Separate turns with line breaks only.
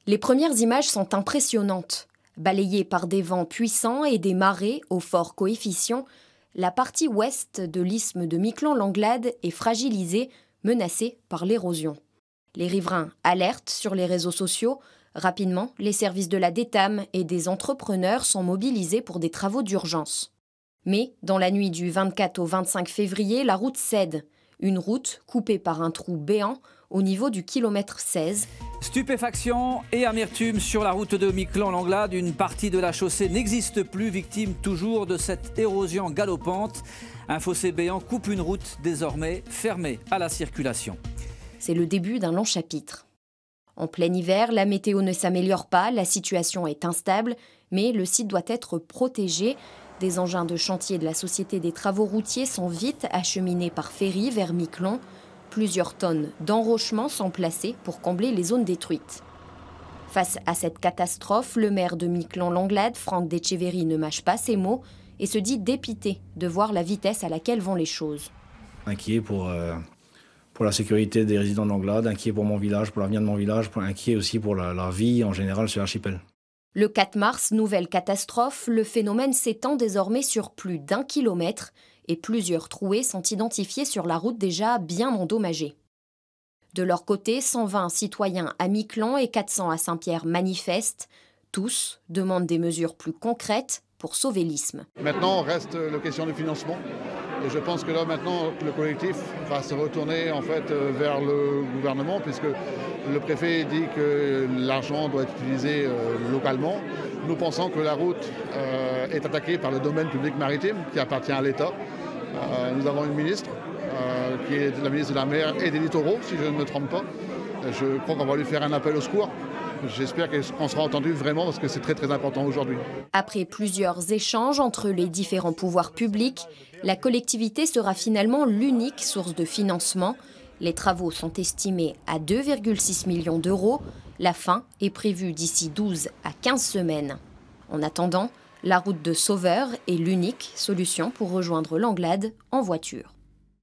Les premières images sont impressionnantes. Balayée par des vents puissants et des marées au fort coefficient, la partie ouest de l'isthme de Miquelon-Langlade est fragilisée, menacée par l'érosion. Les riverains alertent sur les réseaux sociaux. Rapidement, les services de la DETAM et des entrepreneurs sont mobilisés pour des travaux d'urgence. Mais, dans la nuit du 24 au 25 février, la route cède. Une route coupée par un trou béant au niveau du kilomètre 16.
Stupéfaction et amertume sur la route de Miquelon-Langlade. Une partie de la chaussée n'existe plus, victime toujours de cette érosion galopante. Un fossé béant coupe une route désormais fermée à la circulation.
C'est le début d'un long chapitre. En plein hiver, la météo ne s'améliore pas, la situation est instable, mais le site doit être protégé. Des engins de chantier de la Société des travaux routiers sont vite acheminés par ferry vers Miquelon. Plusieurs tonnes d'enrochements sont placées pour combler les zones détruites. Face à cette catastrophe, le maire de Miquelon-Langlade, Franck Detcheverry, ne mâche pas ses mots et se dit dépité de voir la vitesse à laquelle vont les choses.
Inquiet pour la sécurité des résidents de Langlade, inquiet pour mon village, pour l'avenir de mon village, inquiet aussi pour la vie en général sur l'archipel.
Le 4 mars, nouvelle catastrophe, le phénomène s'étend désormais sur plus d'1 kilomètre et plusieurs trouées sont identifiées sur la route déjà bien endommagée. De leur côté, 120 citoyens à Miquelon et 400 à Saint-Pierre manifestent. Tous demandent des mesures plus concrètes pour sauver l'isthme.
Maintenant, reste la question du financement. Et je pense que là, maintenant, le collectif va se retourner en fait vers le gouvernement, puisque le préfet dit que l'argent doit être utilisé localement. Nous pensons que la route est attaquée par le domaine public maritime, qui appartient à l'État. Nous avons une ministre, qui est la ministre de la Mer et des Littoraux, si je ne me trompe pas. Je crois qu'on va lui faire un appel au secours. J'espère qu'on sera entendu vraiment parce que c'est très très important aujourd'hui.
Après plusieurs échanges entre les différents pouvoirs publics, la collectivité sera finalement l'unique source de financement. Les travaux sont estimés à 2,6 millions d'euros. La fin est prévue d'ici 12 à 15 semaines. En attendant, la route de Sauveur est l'unique solution pour rejoindre Langlade en voiture.